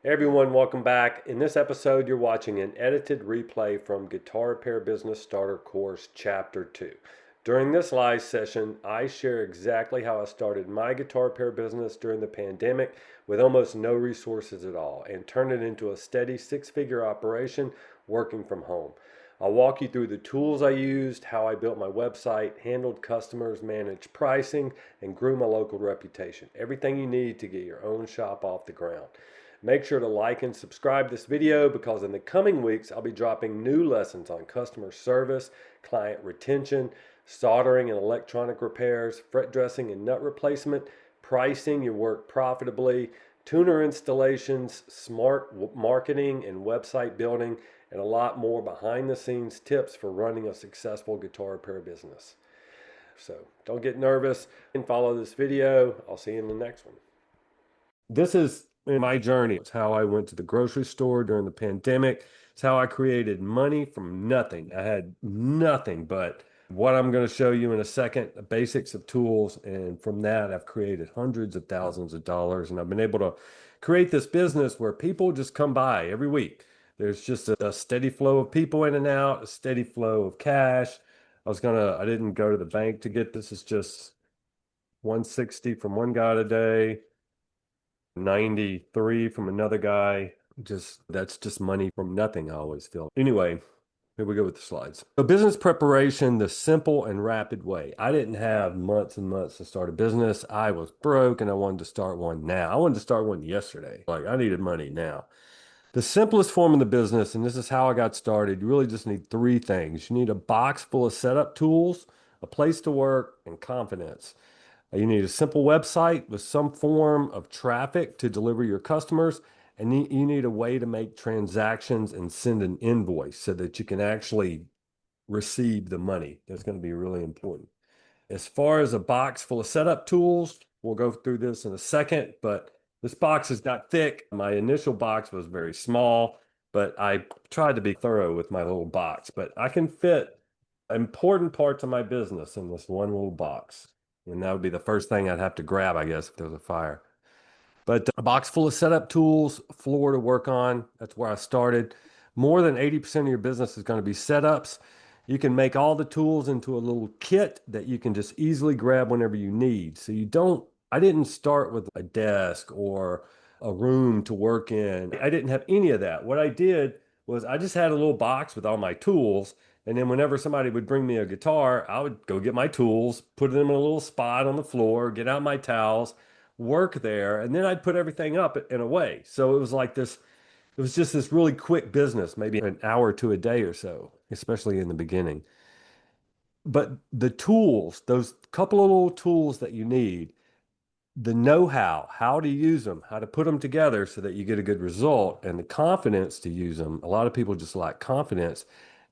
Hey everyone, welcome back. In this episode, you're watching an edited replay from Guitar Repair Business Starter Course Chapter 2. During this live session, I share exactly how I started my guitar repair business during the pandemic with almost no resources at all and turned it into a steady six-figure operation working from home. I'll walk you through the tools I used, how I built my website, handled customers, managed pricing, and grew my local reputation. Everything you need to get your own shop off the ground. Make sure to like and subscribe this video because in the coming weeks I'll be dropping new lessons on customer service, client retention, soldering and electronic repairs, fret dressing and nut replacement, pricing your work profitably, tuner installations, smart marketing and website building, and a lot more behind the scenes tips for running a successful guitar repair business. So don't get nervous and follow this video. I'll see you in the next one. This is my journey. It's how I went to the grocery store during the pandemic. It's how I created money from nothing. I had nothing but what I'm going to show you in a second, the basics of tools. And from that, I've created hundreds of thousands of dollars. And I've been able to create this business where people just come by every week. There's just a steady flow of people in and out, a steady flow of cash. I didn't go to the bank to get this. It's just 160 from one guy today. 93 from another guy. That's just money from nothing, I always feel. Anyway, here we go with the slides. So business preparation, the simple and rapid way. I didn't have months and months to start a business. I was broke and I wanted to start one now. I wanted to start one yesterday. Like I needed money now. The simplest form of the business, and this is how I got started, you really just need three things. You need a box full of setup tools, a place to work, and confidence. You need a simple website with some form of traffic to deliver your customers, and you need a way to make transactions and send an invoice so that you can actually receive the money. That's going to be really important. As far as a box full of setup tools, we'll go through this in a second, but this box is not thick. My initial box was very small, but I tried to be thorough with my little box. But I can fit important parts of my business in this one little box. And that would be the first thing I'd have to grab, I guess, if there was a fire. But a box full of setup tools, floor to work on. That's where I started. More than 80% of your business is going to be setups. You can make all the tools into a little kit that you can just easily grab whenever you need. I didn't start with a desk or a room to work in. I didn't have any of that. What I did was I just had a little box with all my tools. And then whenever somebody would bring me a guitar, I would go get my tools, put them in a little spot on the floor, get out my towels, work there, and then I'd put everything up and away. So it was like this, it was just this really quick business, maybe an hour to a day or so, especially in the beginning. But the tools, those couple of little tools that you need, the know-how, how to use them, how to put them together so that you get a good result, and the confidence to use them. A lot of people just lack confidence.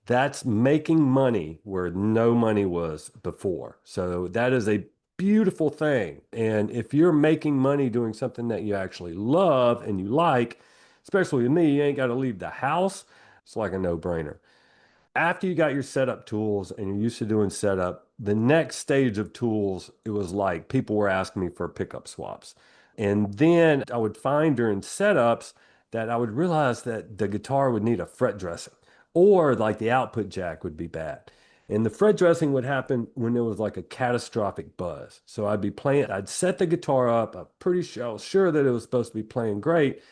That's making money where no money was before. So that is a beautiful thing. And if you're making money doing something that you actually love and you like, especially with me, you ain't got to leave the house. It's like a no-brainer. After you got your setup tools and you're used to doing setup, the next stage of tools, it was like people were asking me for pickup swaps. And then I would find during setups that I would realize that the guitar would need a fret dressing or like the output jack would be bad. And the fret dressing would happen when there was like a catastrophic buzz. So I'd set the guitar up. I was sure that it was supposed to be playing great.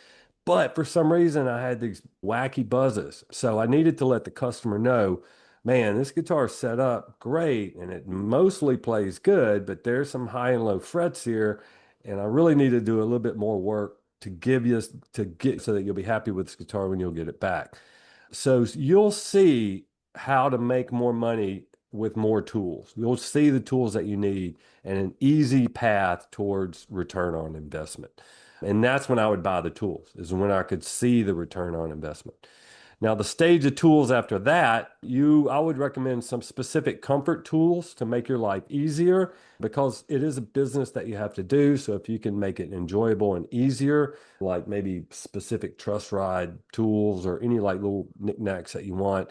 But for some reason, I had these wacky buzzes. So I needed to let the customer know, man, this guitar is set up great and it mostly plays good, but there's some high and low frets here. And I really need to do a little bit more work to get so that you'll be happy with this guitar when you'll get it back. So you'll see how to make more money with more tools. You'll see the tools that you need and an easy path towards return on investment. And that's when I would buy the tools, is when I could see the return on investment. Now, the stage of tools after that, I would recommend some specific comfort tools to make your life easier because it is a business that you have to do. So if you can make it enjoyable and easier, like maybe specific truss ride tools or any like little knickknacks that you want,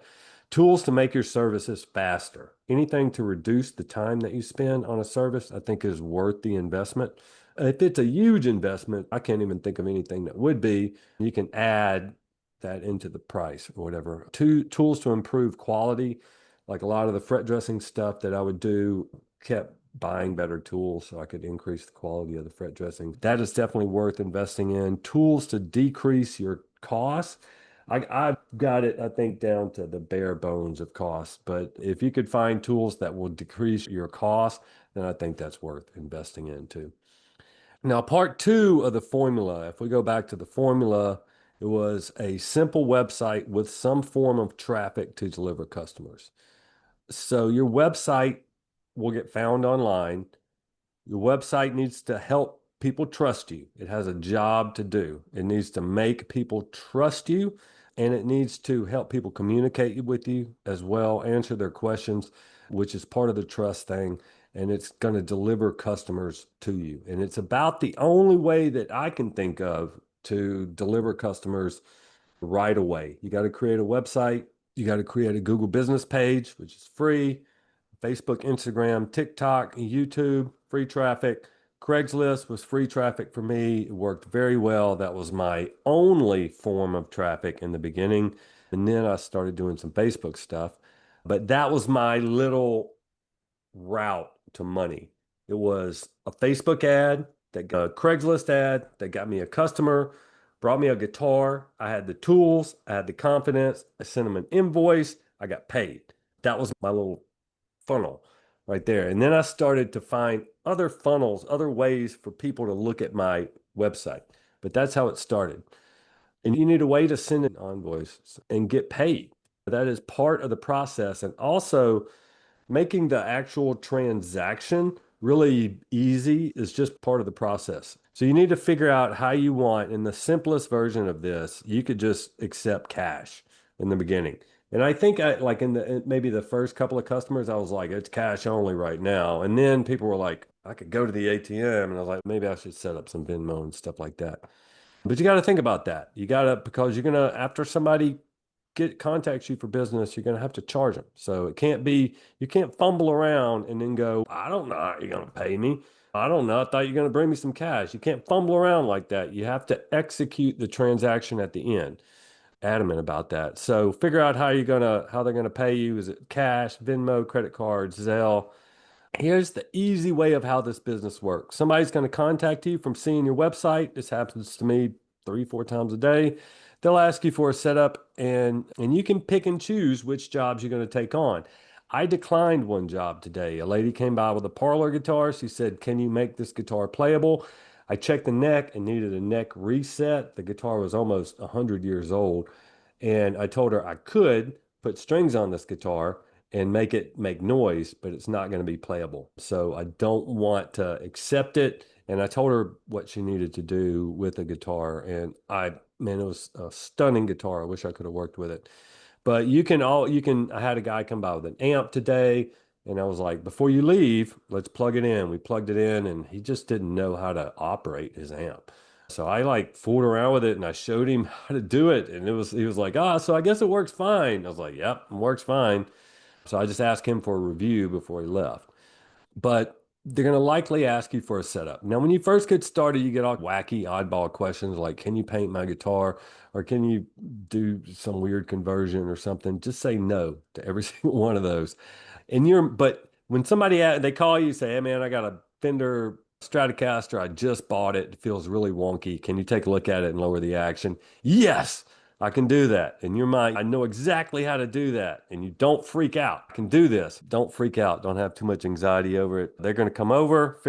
tools to make your services faster. Anything to reduce the time that you spend on a service, I think is worth the investment. If it's a huge investment, I can't even think of anything that would be. You can add that into the price or whatever. Two tools to improve quality, like a lot of the fret dressing stuff that I would do, kept buying better tools so I could increase the quality of the fret dressing. That is definitely worth investing in. Tools to decrease your costs. I've got it, I think, down to the bare bones of costs. But if you could find tools that will decrease your cost, then I think that's worth investing in too. Now, part two of the formula, if we go back to the formula, it was a simple website with some form of traffic to deliver customers. So your website will get found online. Your website needs to help people trust you. It has a job to do. It needs to make people trust you, and it needs to help people communicate with you as well, answer their questions, which is part of the trust thing. And it's going to deliver customers to you. And it's about the only way that I can think of to deliver customers right away. You got to create a website. You got to create a Google business page, which is free. Facebook, Instagram, TikTok, YouTube, free traffic. Craigslist was free traffic for me. It worked very well. That was my only form of traffic in the beginning. And then I started doing some Facebook stuff. But that was my little route to money. It was a Facebook ad, that got a Craigslist ad that got me a customer, brought me a guitar. I had the tools, I had the confidence. I sent them an invoice. I got paid. That was my little funnel right there. And then I started to find other funnels, other ways for people to look at my website. But that's how it started. And you need a way to send an invoice and get paid. That is part of the process. And also, making the actual transaction really easy is just part of the process. So you need to figure out how you want. In the simplest version of this, you could just accept cash in the beginning. And I think like in the maybe the first couple of customers, I was like, it's cash only right now. And then people were like, I could go to the ATM, and I was like, maybe I should set up some Venmo and stuff like that. But you got to think about that. You got to, because you're gonna, after somebody contacts you for business, you're going to have to charge them. So it can't be, you can't fumble around and then go, I don't know how you're going to pay me. I don't know. I thought you're going to bring me some cash. You can't fumble around like that. You have to execute the transaction at the end. Adamant about that. So figure out how they're going to pay you. Is it cash, Venmo, credit cards, Zelle? Here's the easy way of how this business works. Somebody's going to contact you from seeing your website. This happens to me 3, 4 times a day. They'll ask you for a setup, and you can pick and choose which jobs you're going to take on. I declined one job today. A lady came by with a parlor guitar. She said, "Can you make this guitar playable?" I checked the neck and needed a neck reset. The guitar was almost 100 years old. And I told her I could put strings on this guitar and make it make noise, but it's not going to be playable. So I don't want to accept it. And I told her what she needed to do with the guitar. And man, it was a stunning guitar. I wish I could have worked with it. But I had a guy come by with an amp today. And I was like, before you leave, let's plug it in. We plugged it in, and he just didn't know how to operate his amp. So I like fooled around with it, and I showed him how to do it. And he was like, so I guess it works fine. I was like, yep, it works fine. So I just asked him for a review before he left. But they're going to likely ask you for a setup. Now, when you first get started, you get all wacky, oddball questions like, can you paint my guitar? Or can you do some weird conversion or something? Just say no to every single one of those. But when they call you, say, hey man, I got a Fender Stratocaster. I just bought it. It feels really wonky. Can you take a look at it and lower the action? Yes, I can do that. In your mind, I know exactly how to do that. And you don't freak out. I can do this. Don't freak out. Don't have too much anxiety over it. They're going to come over,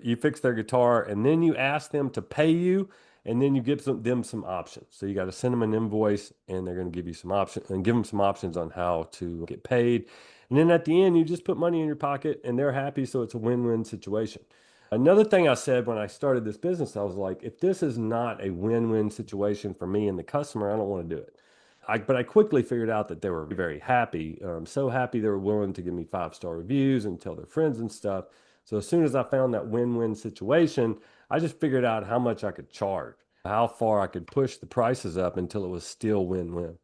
you fix their guitar, and then you ask them to pay you, and then you give them some options. So you got to send them an invoice, and they're going to give you some options and give them some options on how to get paid. And then at the end, you just put money in your pocket, and they're happy. So it's a win-win situation. Another thing I said when I started this business, I was like, if this is not a win-win situation for me and the customer, I don't want to do it. But I quickly figured out that they were very happy. So happy they were willing to give me 5-star reviews and tell their friends and stuff. So as soon as I found that win-win situation, I just figured out how much I could charge, how far I could push the prices up until it was still win-win.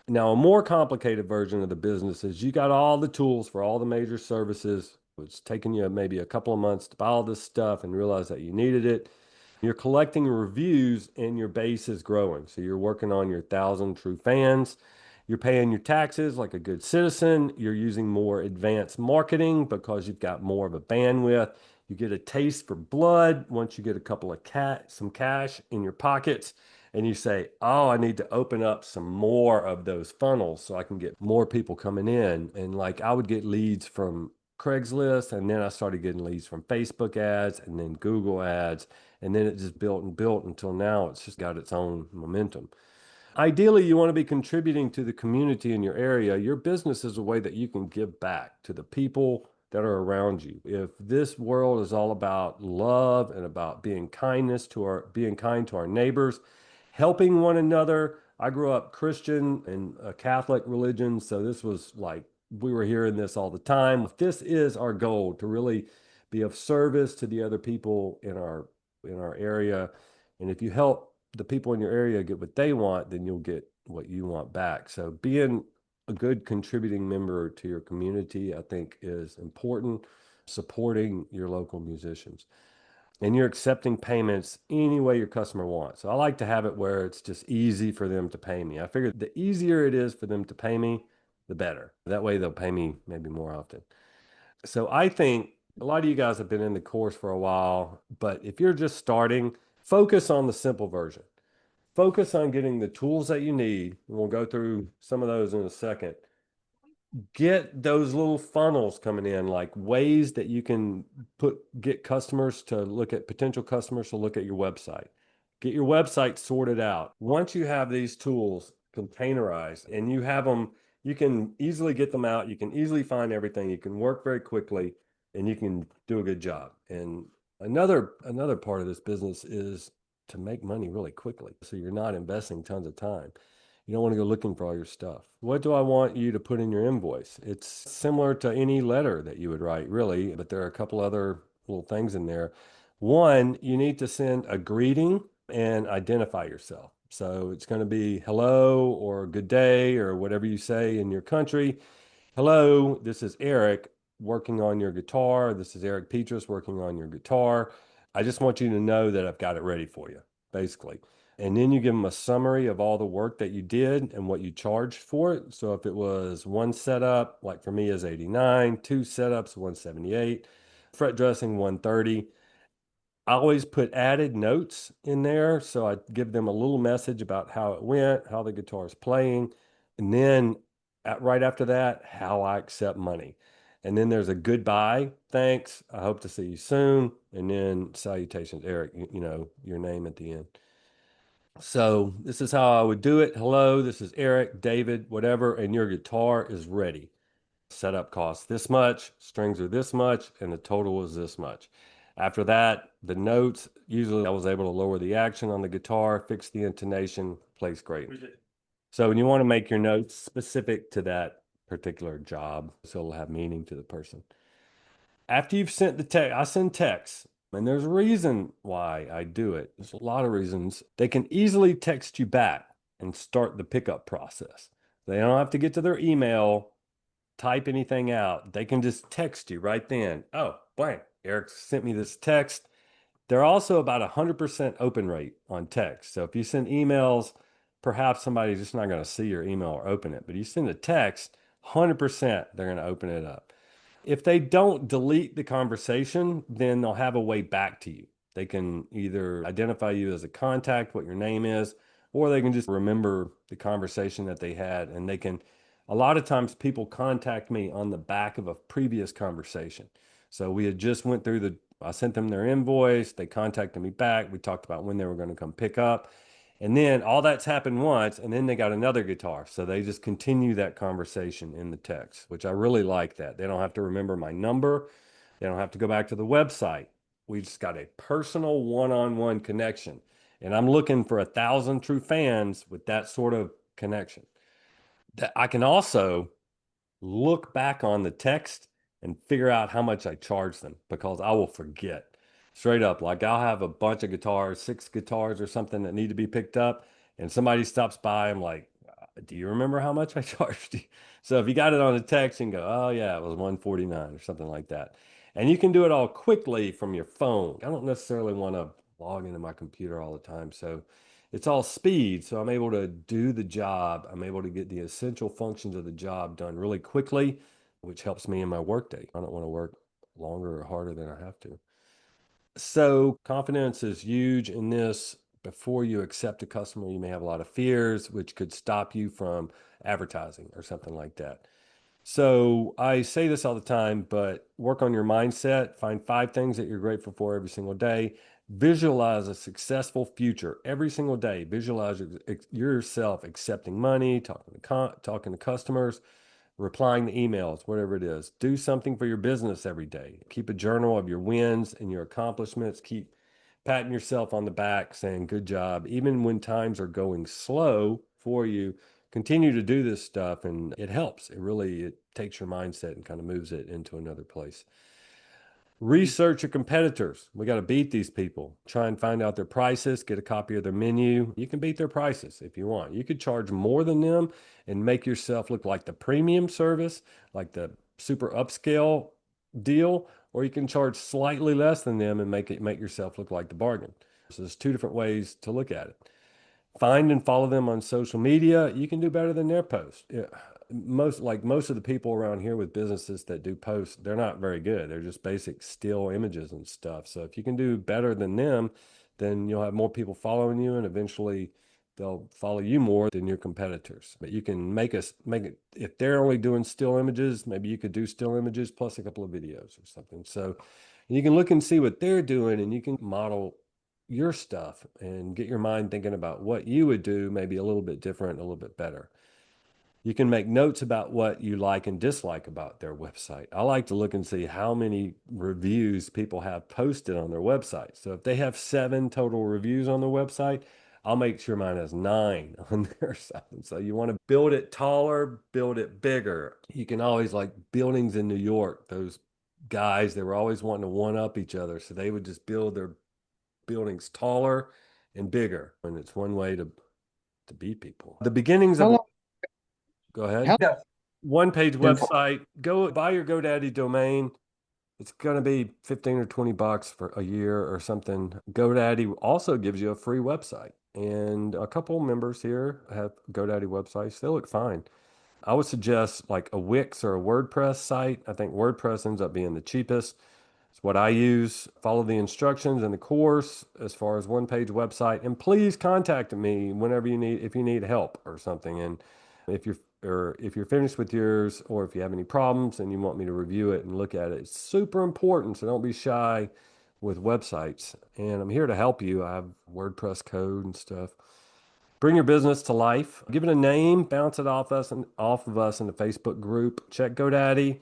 Now, a more complicated version of the business is you got all the tools for all the major services It's taking you maybe a couple of months to buy all this stuff and realize that you needed it. You're collecting reviews and your base is growing. So you're working on your 1,000 true fans. You're paying your taxes like a good citizen. You're using more advanced marketing because you've got more of a bandwidth. You get a taste for blood once you get a couple of some cash in your pockets, and you say, "Oh, I need to open up some more of those funnels so I can get more people coming in." And like I would get leads from Craigslist, and then I started getting leads from Facebook ads and then Google ads, and then it just built and built until now it's just got its own momentum. Ideally, you want to be contributing to the community in your area. Your business is a way that you can give back to the people that are around you. If this world is all about love and about being kind to our neighbors, helping one another. I grew up Christian and a Catholic religion, so this was like we were hearing this all the time. If this is our goal to really be of service to the other people in our area, and if you help the people in your area get what they want, then you'll get what you want back. So being a good contributing member to your community, I think, is important. Supporting your local musicians and you're accepting payments any way your customer wants. So I like to have it where it's just easy for them to pay me. I figure the easier it is for them to pay me, the better. That way they'll pay me maybe more often. So I think a lot of you guys have been in the course for a while, but if you're just starting, focus on the simple version. Focus on getting the tools that you need. And we'll go through some of those in a second. Get those little funnels coming in, like ways that you can get customers to look at potential customers to look at your website. Get your website sorted out. Once you have these tools containerized and you have them, you can easily get them out. You can easily find everything. You can work very quickly and you can do a good job. And another part of this business is to make money really quickly. So you're not investing tons of time. You don't want to go looking for all your stuff. What do I want you to put in your invoice? It's similar to any letter that you would write, really, but there are a couple other little things in there. One, you need to send a greeting and identify yourself. So it's going to be hello or good day or whatever you say in your country. Hello, this is Eric working on your guitar. This is Eric Petrus working on your guitar. I just want you to know that I've got it ready for you, basically. And then you give them a summary of all the work that you did and what you charged for it. So if it was one setup, like for me is 89, two setups, 178, fret dressing 130. I always put added notes in there. So I give them a little message about how it went, how the guitar is playing. And then right after that, how I accept money. And then there's a goodbye, thanks, I hope to see you soon. And then salutations, Eric, your name at the end. So this is how I would do it. Hello, this is Eric, David, whatever, and your guitar is ready. Setup costs this much, strings are this much, and the total is this much. After that, the notes, usually I was able to lower the action on the guitar, fix the intonation, plays great. So when you want to make your notes specific to that particular job, so it'll have meaning to the person. After you've sent the text, I send texts, and there's a reason why I do it. There's a lot of reasons. They can easily text you back and start the pickup process. They don't have to get to their email, type anything out. They can just text you right then. Oh, blank. Eric sent me this text. They're also about 100% open rate on text. So if you send emails, perhaps somebody's just not going to see your email or open it. But you send a text, 100% they're going to open it up. If they don't delete the conversation, then they'll have a way back to you. They can either identify you as a contact, what your name is, or they can just remember the conversation that they had. And they can, a lot of times people contact me on the back of a previous conversation. So we had just went through I sent them their invoice. They contacted me back. We talked about when they were going to come pick up. And then all that's happened once, and then they got another guitar. So they just continue that conversation in the text, which I really like that. They don't have to remember my number. They don't have to go back to the website. We just got a personal one-on-one connection. And I'm looking for 1,000 true fans with that sort of connection. That I can also look back on the text and figure out how much I charge them because I will forget. Straight up, like I'll have a bunch of guitars, 6 guitars or something that need to be picked up, and somebody stops by. I'm like, Do you remember how much I charged you? So if you got it on a text and go, oh yeah, it was 149 or something like that. And you can do it all quickly from your phone. I don't necessarily want to log into my computer all the time. So it's all speed. So I'm able to do the job. I'm able to get the essential functions of the job done really quickly, which helps me in my workday. I don't want to work longer or harder than I have to. So confidence is huge in this. Before you accept a customer, you may have a lot of fears, which could stop you from advertising or something like that. So I say this all the time, but work on your mindset. Find 5 things that you're grateful for every single day. Visualize a successful future every single day. Visualize yourself accepting money, talking to customers, replying to emails, whatever it is. Do something for your business every day. Keep a journal of your wins and your accomplishments. Keep patting yourself on the back, saying, good job. Even when times are going slow for you, continue to do this stuff and it helps. It takes your mindset and kind of moves it into another place. Research your competitors. We got to beat these people. Try and find out their prices, get a copy of their menu. You can beat their prices if you want. You could charge more than them and make yourself look like the premium service, like the super upscale deal, or you can charge slightly less than them and make yourself look like the bargain. So there's 2 different ways to look at it. Find and follow them on social media. You can do better than their posts. Yeah, most of the people around here with businesses that do posts, they're not very good. They're just basic still images and stuff. So if you can do better than them, then you'll have more people following you, and eventually they'll follow you more than your competitors. But you can make it if they're only doing still images, maybe you could do still images plus a couple of videos or something. So you can look and see what they're doing, and you can model your stuff and get your mind thinking about what you would do, maybe a little bit different, a little bit better. You can make notes about what you like and dislike about their website. I like to look and see how many reviews people have posted on their website. So if they have 7 total reviews on their website, I'll make sure mine has 9 on there or something. So you want to build it taller, build it bigger. You can always, like buildings in New York, those guys, they were always wanting to one up each other. So they would just build their buildings taller and bigger. And it's one way to beat people. The beginnings How of, long? go ahead. How Yeah. One page then? website, go buy your GoDaddy domain. It's going to be 15 or 20 bucks for a year or something. GoDaddy also gives you a free website. And a couple members here have GoDaddy websites. They look fine. I would suggest like a Wix or a WordPress site. I think WordPress ends up being the cheapest. It's what I use. Follow the instructions in the course as far as one-page website. And please contact me whenever you need, if you need help or something. And if you're finished with yours, or if you have any problems and you want me to review it and look at it, it's super important. So don't be shy with websites. And I'm here to help you. I have WordPress code and stuff. Bring your business to life. Give it a name. Bounce it off of us in the Facebook group. Check GoDaddy.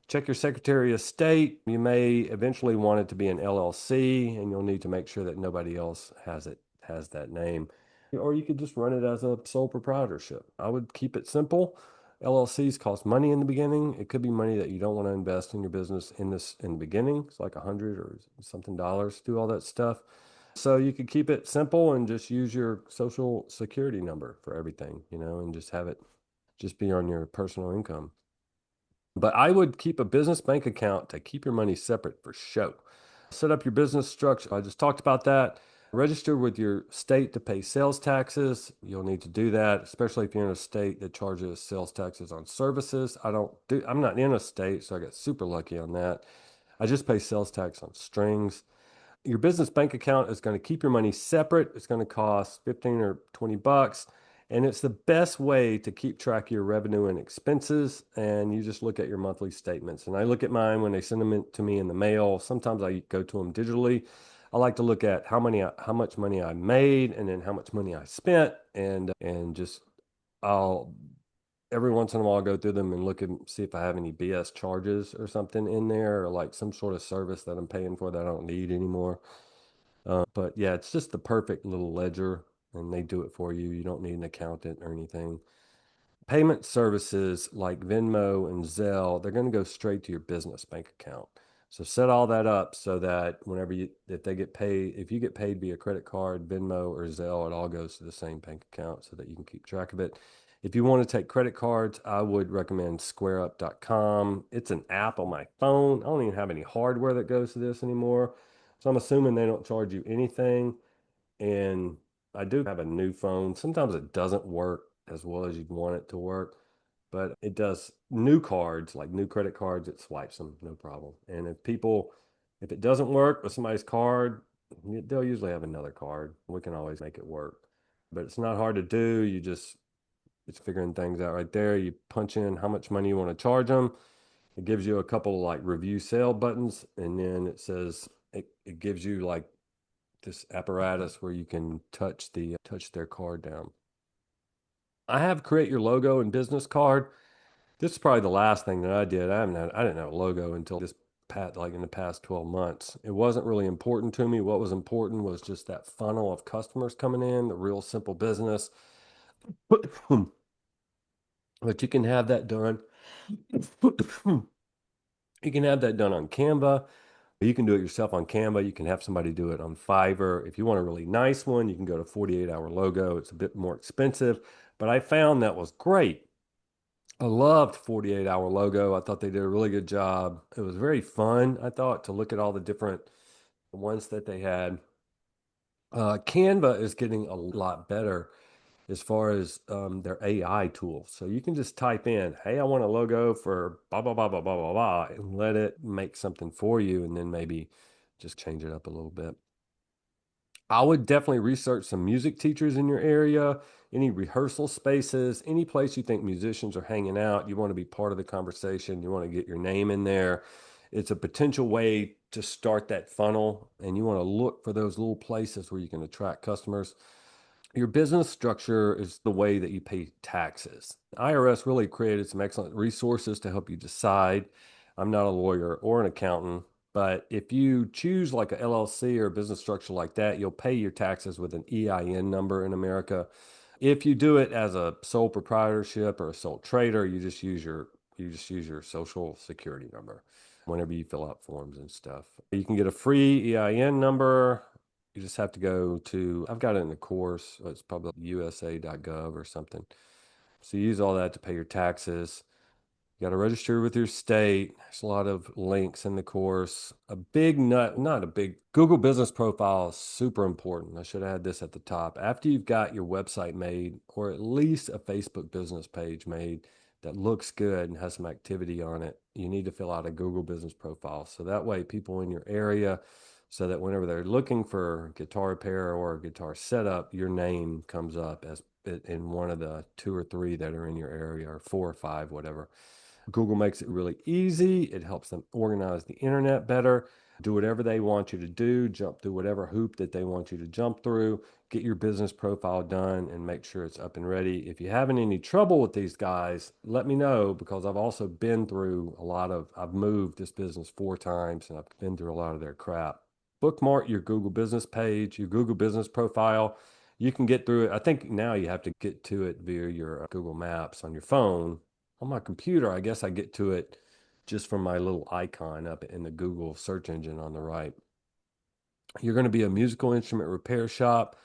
Check your Secretary of State. You may eventually want it to be an LLC, and you'll need to make sure that nobody else has that name. Or you could just run it as a sole proprietorship. I would keep it simple. LLCs cost money in the beginning. It could be money that you don't want to invest in your business in the beginning. It's like 100 or something dollars to do all that stuff. So you could keep it simple and just use your social security number for everything, and just have it just be on your personal income. But I would keep a business bank account to keep your money separate for show. Set up your business structure. I just talked about that. Register with your state to pay sales taxes. You'll need to do that, especially if you're in a state that charges sales taxes on services. I'm not in a state, so I got super lucky on that. I just pay sales tax on strings. Your business bank account is going to keep your money separate. It's going to cost 15 or 20 bucks. And it's the best way to keep track of your revenue and expenses. And you just look at your monthly statements. And I look at mine when they send them to me in the mail. Sometimes I go to them digitally. I like to look at how much money I made, and then how much money I spent, and just I'll every once in a while I'll go through them and look and see if I have any BS charges or something in there, or like some sort of service that I'm paying for that I don't need anymore. But yeah, it's just the perfect little ledger, and they do it for you. You don't need an accountant or anything. Payment services like Venmo and Zelle, they're going to go straight to your business bank account. So set all that up so that whenever if they get paid, if you get paid via credit card, Venmo, or Zelle, it all goes to the same bank account so that you can keep track of it. If you want to take credit cards, I would recommend squareup.com. It's an app on my phone. I don't even have any hardware that goes to this anymore. So I'm assuming they don't charge you anything. And I do have a new phone. Sometimes it doesn't work as well as you'd want it to work, but it does new cards, like new credit cards, it swipes them, no problem. And if it doesn't work with somebody's card, they'll usually have another card. We can always make it work, but it's not hard to do. It's figuring things out right there. You punch in how much money you want to charge them. It gives you a couple of like review sale buttons, and then it gives you like this apparatus where you can touch their card down. I have create your logo and business card. This is probably the last thing that I did. I didn't have a logo until this like in the past 12 months. It wasn't really important to me. What was important was just that funnel of customers coming in, the real simple business. But you can have that done. You can have that done on Canva. You can do it yourself on Canva. You can have somebody do it on Fiverr. If you want a really nice one, you can go to 48 Hour Logo. It's a bit more expensive, but I found that was great. I loved 48 Hour Logo. I thought they did a really good job. It was very fun, I thought, to look at all the different ones that they had. Canva is getting a lot better as far as their AI tools. So you can just type in, hey, I want a logo for blah, blah, blah, blah, blah, blah, blah, and let it make something for you, and then maybe just change it up a little bit. I would definitely research some music teachers in your area, any rehearsal spaces, any place you think musicians are hanging out. You want to be part of the conversation. You want to get your name in there. It's a potential way to start that funnel, and you want to look for those little places where you can attract customers. Your business structure is the way that you pay taxes. IRS really created some excellent resources to help you decide. I'm not a lawyer or an accountant, but if you choose like a LLC or a business structure like that, you'll pay your taxes with an EIN number in America. If you do it as a sole proprietorship or a sole trader, you just use your social security number whenever you fill out forms and stuff. You can get a free EIN number. You just have to go to, I've got it in the course. It's probably usa.gov or something. So you use all that to pay your taxes. You got to register with your state. There's a lot of links in the course. A big nut, not a big Google business profile is super important. I should have had this at the top. After you've got your website made, or at least a Facebook business page made that looks good and has some activity on it, you need to fill out a Google business profile. So that way, people in your area, so that whenever they're looking for guitar repair or guitar setup, your name comes up as in one of the two or three that are in your area, or four or five, whatever. Google makes it really easy. It helps them organize the internet better, do whatever they want you to do, jump through whatever hoop that they want you to jump through, get your business profile done, and make sure it's up and ready. If you're having any trouble with these guys, let me know, because I've also been through I've moved this business 4 times, and I've been through a lot of their crap. Bookmark your Google business page, your Google business profile. You can get through it. I think now you have to get to it via your Google Maps on your phone. On my computer, I guess I get to it just from my little icon up in the Google search engine on the right. You're going to be a musical instrument repair shop,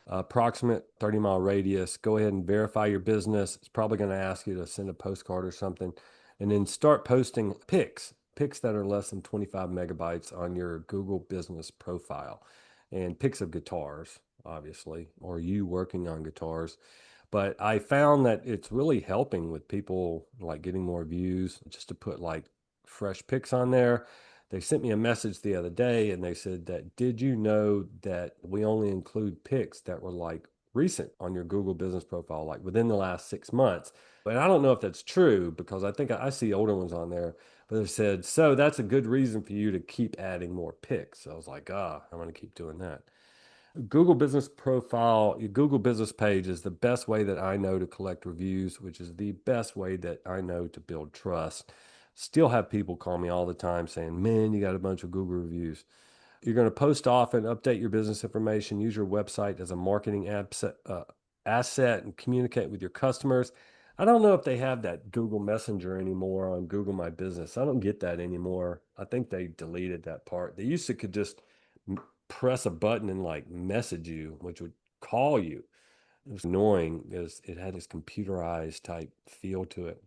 approximate 30-mile radius. Go ahead and verify your business. It's probably going to ask you to send a postcard or something, and then start posting pics that are less than 25 megabytes on your Google business profile, and pics of guitars, obviously, or you working on guitars. But I found that it's really helping with people like getting more views just to put like fresh pics on there. They sent me a message the other day and they said that, did you know that we only include pics that were like recent on your Google business profile, like within the last 6 months? But I don't know if that's true, because I think I see older ones on there. But they said, so that's a good reason for you to keep adding more pics. So I was like, I'm going to keep doing that. Google business profile, your Google business page is the best way that I know to collect reviews, which is the best way that I know to build trust. Still have people call me all the time saying, man, you got a bunch of Google reviews. You're going to post often, update your business information, use your website as a marketing asset, and communicate with your customers. I don't know if they have that Google Messenger anymore on Google My Business. I don't get that anymore. I think they deleted that part. They used to could just press a button and like message you, which would call you. It was annoying because it had this computerized type feel to it.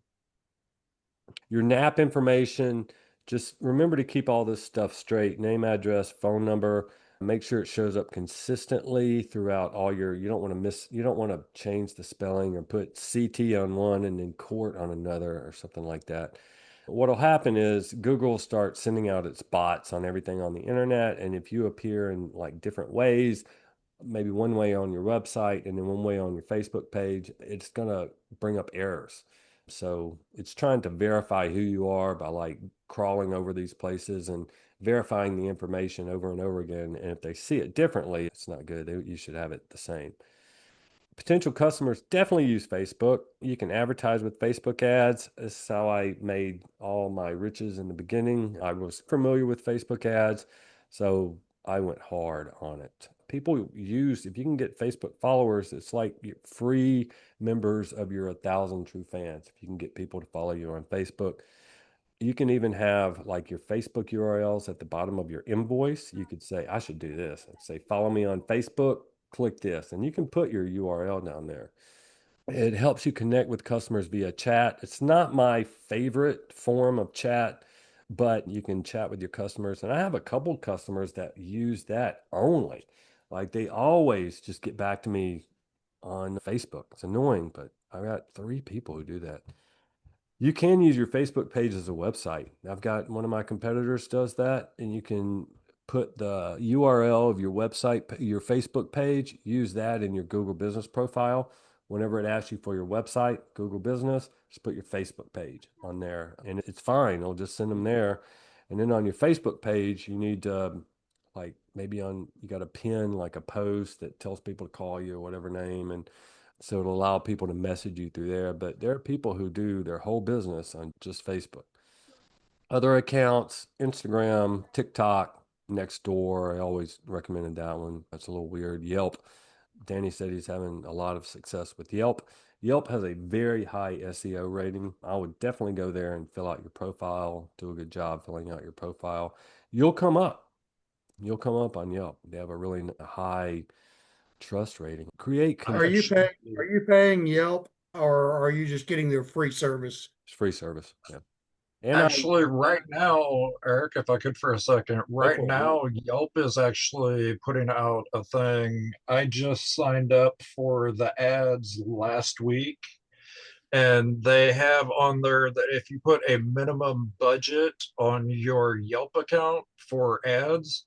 Your NAP information, just remember to keep all this stuff straight: name, address, phone number. Make sure it shows up consistently throughout all your, you don't want to miss, you don't want to change the spelling or put CT on one and then court on another or something like that. What'll happen is Google will start sending out its bots on everything on the internet. And if you appear in like different ways, maybe one way on your website and then one way on your Facebook page, it's going to bring up errors. So it's trying to verify who you are by like crawling over these places and verifying the information over and over again. And if they see it differently, it's not good. You should have it the same. Potential customers definitely use Facebook. You can advertise with Facebook ads. This is how I made all my riches in the beginning. I was familiar with Facebook ads, so I went hard on it. People use, if you can get Facebook followers, it's like free members of your 1,000 true fans. If you can get people to follow you on Facebook, you can even have like your Facebook URLs at the bottom of your invoice. You could say, I should do this. And say, follow me on Facebook, click this. And you can put your URL down there. It helps you connect with customers via chat. It's not my favorite form of chat, but you can chat with your customers. And I have a couple customers that use that only. Like they always just get back to me on Facebook. It's annoying, but I've got 3 people who do that. You can use your Facebook page as a website. I've got one of my competitors does that, and you can put the URL of your website, your Facebook page, use that in your Google Business profile. Whenever it asks you for your website, Google Business, just put your Facebook page on there, and it's fine. It'll just send them there. And then on your Facebook page, you need to, like maybe on, you got to pin like a post that tells people to call you or whatever name, and so it'll allow people to message you through there. But there are people who do their whole business on just Facebook. Other accounts, Instagram, TikTok, Nextdoor. I always recommended that one. That's a little weird. Yelp. Danny said he's having a lot of success with Yelp. Yelp has a very high SEO rating. I would definitely go there and fill out your profile, do a good job filling out your profile. You'll come up. You'll come up on Yelp. They have a really high trust rating. Create Are you consistent paying are you paying Yelp or are you just getting their free service? free service. Yeah. And I Actually, right now, Eric, if I could for a second, go right for it. Yeah. now, Yelp is actually putting out a thing. I just signed up for the ads last week, and they have on there that if you put a minimum budget on your Yelp account for ads,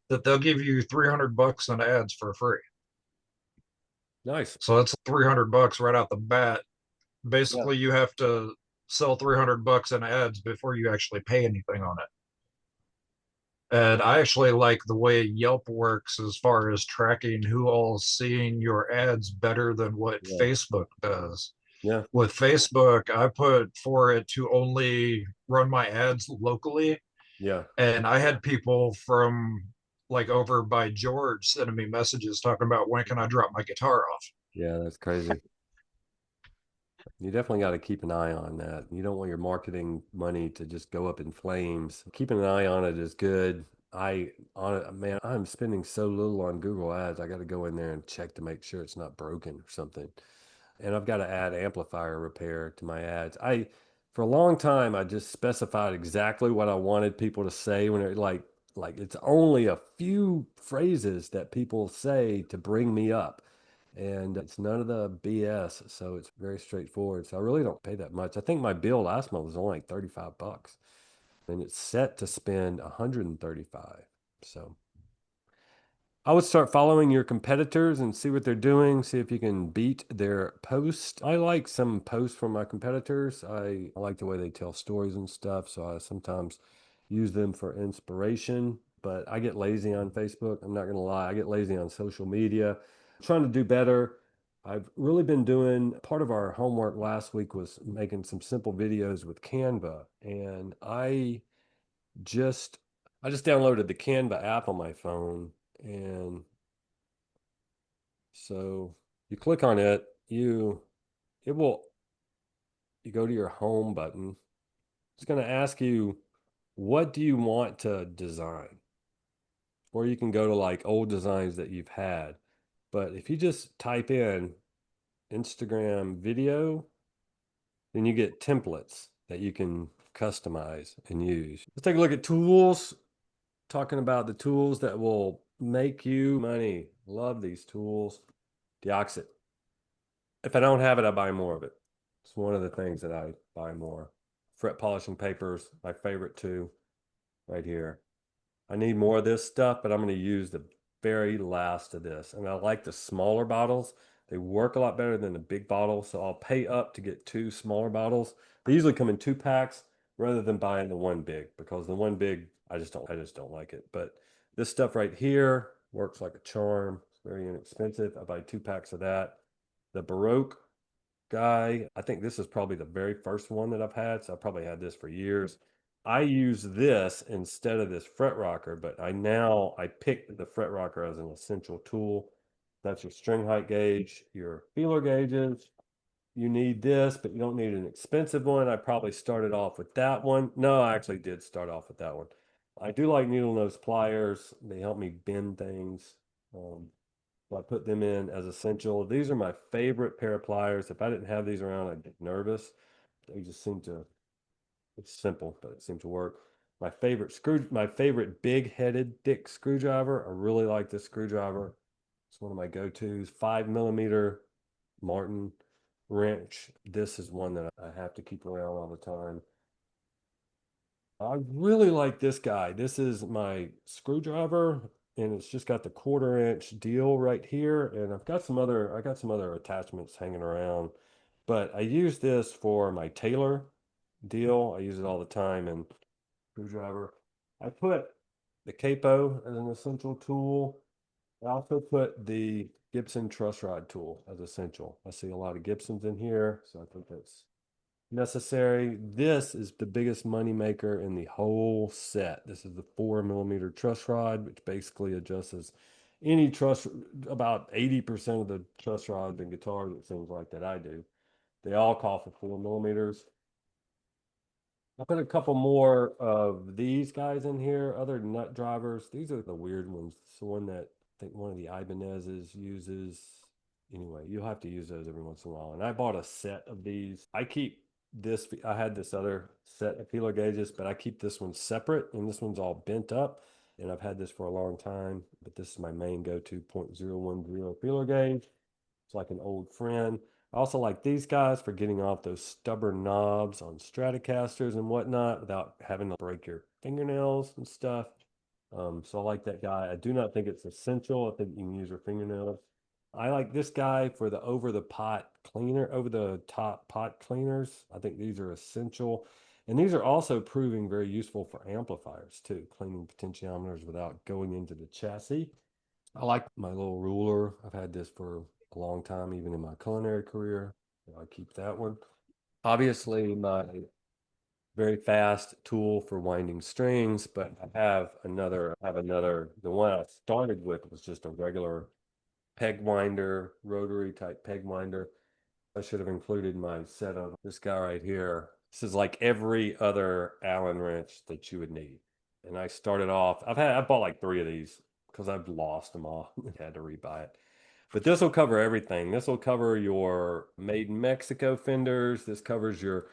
that they'll give you 300 bucks in ads for free. Nice. So that's 300 bucks right out the bat. Yeah. Basically, you have to sell 300 bucks in ads before you actually pay anything on it. And I actually like the way Yelp works as far as tracking who all's seeing your ads better than what Yeah. Facebook does. Yeah. With Facebook, I put for it to only run my ads locally. Yeah. And I had people from like over by George sending me messages talking about when can I drop my guitar off. Yeah. That's crazy. You definitely got to keep an eye on that. You don't want your marketing money to just go up in flames. Keeping an eye on it is good. Man, I'm spending so little on Google Ads. I got to go in there and check to make sure it's not broken or something. And I've got to add amplifier repair to my ads. For a long time, I just specified exactly what I wanted people to say when it like it's only a few phrases that people say to bring me up. And it's none of the BS. So it's very straightforward. So I really don't pay that much. I think my bill last month was only like 35 bucks and it's set to spend 135. So I would start following your competitors and see what they're doing, see if you can beat their post. I like some posts from my competitors. I like the way they tell stories and stuff, so I sometimes use them for inspiration, but I get lazy on Facebook. I'm not going to lie. I get lazy on social media. I'm trying to do better. I've really been doing part of our homework last week was making some simple videos with Canva, and just I just downloaded the Canva app on my phone and so you click on it, it will you go to your home button. It's going to ask you, what do you want to design? Or you can go to like old designs that you've had. But if you just type in Instagram video, then you get templates that you can customize and use. Let's take a look at tools. Talking about the tools that will make you money. Love these tools. Deoxit. If I don't have it, I buy more of it. It's one of the things that I buy more. Fret polishing papers, my favorite too, right here. I need more of this stuff, but I'm going to use the very last of this. And I like the smaller bottles. They work a lot better than the big bottles. So I'll pay up to get two smaller bottles. They usually come in 2 packs rather than buying the one big, because the one big, I just don't like it. But this stuff right here works like a charm. It's very inexpensive. I buy 2 packs of that. The Baroque guy, I think this is probably the very first one that I've had. So I probably had this for years. I use this instead of this fret rocker, but I picked the fret rocker as an essential tool. That's your string height gauge, your feeler gauges. You need this, but you don't need an expensive one. I probably started off with that one. No, I actually did start off with that one. I do like needle nose pliers. They help me bend things. So I put them in as essential. These are my favorite pair of pliers. If I didn't have these around, I'd get nervous. They just seem to, it's simple, but it seemed to work. My favorite big-headed thick screwdriver. I really like this screwdriver. It's one of my go-tos. 5 millimeter Martin wrench. This is one that I have to keep around all the time. I really like this guy. This is my screwdriver, and it's just got the 1/4 inch deal right here. And I got some other attachments hanging around, but I use this for my Taylor deal. I use it all the time. And screwdriver. I put the capo as an essential tool. I also put the Gibson truss rod tool as essential. I see a lot of Gibsons in here, so I think that's necessary. This is the biggest money maker in the whole set. This is the 4 millimeter truss rod, which basically adjusts any truss. About 80% of the truss rods and guitars, it seems like, that I do, they all call for 4 millimeters. I put a couple more of these guys in here, other nut drivers. These are the weird ones. It's the one that I think one of the Ibanez's uses. Anyway, you'll have to use those every once in a while. And I bought a set of these. I had this other set of feeler gauges, but I keep this one separate, and this one's all bent up. And I've had this for a long time, but this is my main go-to .010 feeler gauge. It's like an old friend. I also like these guys for getting off those stubborn knobs on Stratocasters and whatnot without having to break your fingernails and stuff. So I like that guy. I do not think it's essential. I think you can use your fingernails. I like this guy for the over the top pot cleaners. I think these are essential. And these are also proving very useful for amplifiers too, cleaning potentiometers without going into the chassis. I like my little ruler. I've had this for a long time, even in my culinary career. I keep that one. Obviously, my very fast tool for winding strings, but the one I started with was just a regular peg winder, rotary type peg winder. I should have included my set of this guy right here. This is like every other Allen wrench that you would need. And I bought like 3 of these because I've lost them all. I had to rebuy it. But this will cover everything. This will cover your made in Mexico fenders. This covers your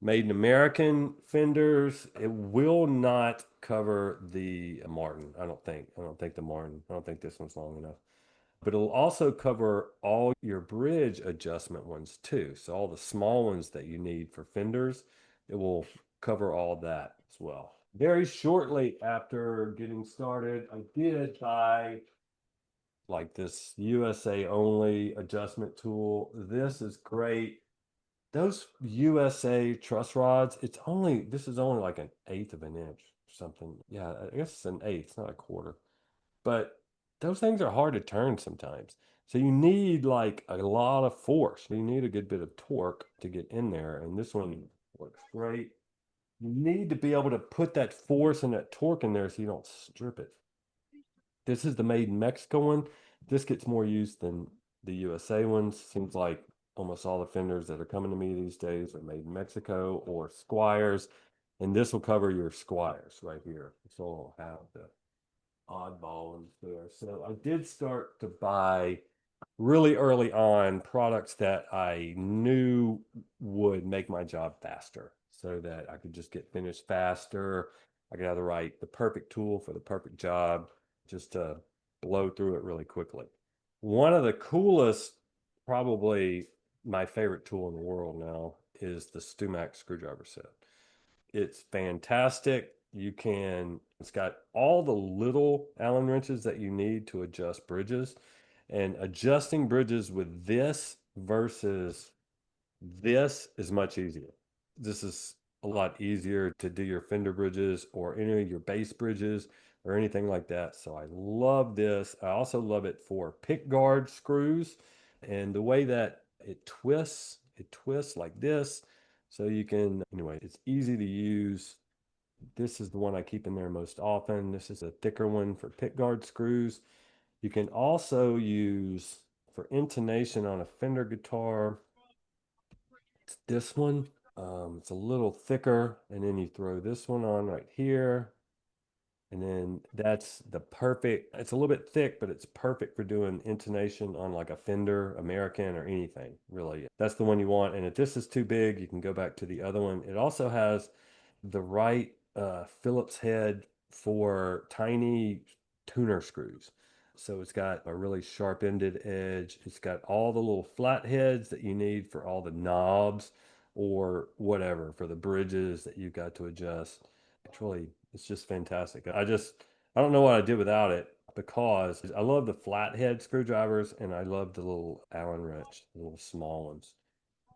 made in American fenders. It will not cover the Martin, I don't think. I don't think this one's long enough. But it'll also cover all your bridge adjustment ones too. So all the small ones that you need for fenders, it will cover all that as well. Very shortly after getting started, I did buy like this USA only adjustment tool. This is great. Those USA truss rods, this is only like 1/8 of an inch or something. Yeah, I guess it's 1/8, it's not a quarter. But those things are hard to turn sometimes. So you need like a lot of force. You need a good bit of torque to get in there. And this one works great. You need to be able to put that force and that torque in there so you don't strip it. This is the made in Mexico one. This gets more use than the USA ones. Seems like Almost all the fenders that are coming to me these days are made in Mexico or Squires. And this will cover your Squires right here. So I'll have the oddball ones there. So I did start to buy really early on products that I knew would make my job faster so that I could just get finished faster. I could have the perfect tool for the perfect job, just to blow through it really quickly. One of the coolest, probably my favorite tool in the world now, is the Stumac screwdriver set. It's fantastic. It's got all the little Allen wrenches that you need to adjust bridges. And adjusting bridges with this versus this is much easier. This is a lot easier to do your fender bridges or any of your bass bridges or anything like that. So I love this. I also love it for pick guard screws and the way that it twists like this. So you can, anyway, it's easy to use. This is the one I keep in there most often. This is a thicker one for pick guard screws. You can also use for intonation on a Fender guitar. It's this one. It's a little thicker, and then you throw this one on right here, and then that's the perfect. It's a little bit thick, but it's perfect for doing intonation on like a Fender American or anything, really. That's the one you want. And if this is too big, you can go back to the other one. It also has the right Phillips head for tiny tuner screws. So it's got a really sharp ended edge. It's got all the little flat heads that you need for all the knobs or whatever for the bridges that you've got to adjust. It's just fantastic. I don't know what I did without it because I love the flathead screwdrivers and I love the little Allen wrench, the little small ones.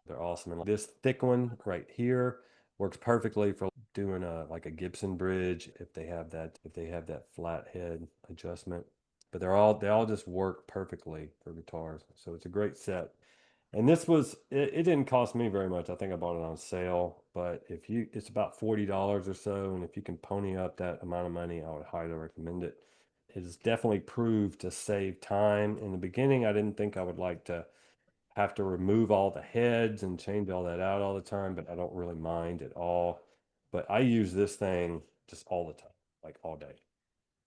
They're awesome. And this thick one right here works perfectly for doing a Gibson bridge if they have that flathead adjustment. But they all just work perfectly for guitars. So it's a great set. And it didn't cost me very much. I think I bought it on sale, but it's about $40 or so. And if you can pony up that amount of money, I would highly recommend it. It has definitely proved to save time. In the beginning, I didn't think I would like to have to remove all the heads and change all that out all the time, but I don't really mind at all. But I use this thing just all the time, like all day.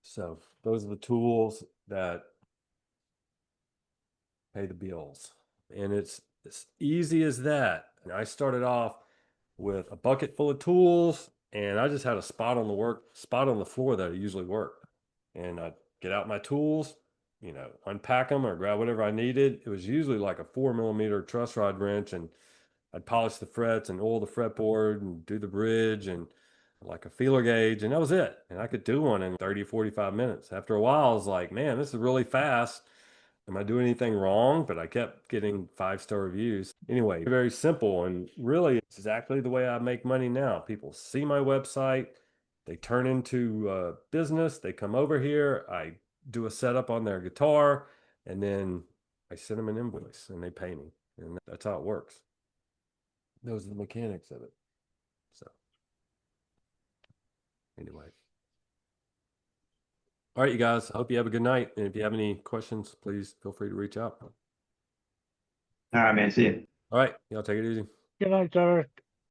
So those are the tools that pay the bills. And it's as easy as that. And I started off with a bucket full of tools and I just had a spot on the floor that I usually work. And I'd get out my tools, unpack them or grab whatever I needed. It was usually like a 4 millimeter truss rod wrench, and I'd polish the frets and oil the fretboard and do the bridge and like a feeler gauge, and that was it. And I could do one in 30, 45 minutes. After a while, I was like, man, this is really fast. Am I doing anything wrong? But I kept getting 5-star reviews. Anyway, very simple. And really, it's exactly the way I make money now. People see my website, they turn into business, they come over here, I do a setup on their guitar, and then I send them an invoice and they pay me. And that's how it works. Those are the mechanics of it. So, anyway. All right, you guys. I hope you have a good night. And if you have any questions, please feel free to reach out. All right, man. See you. All right. Y'all take it easy. Good night, Derek.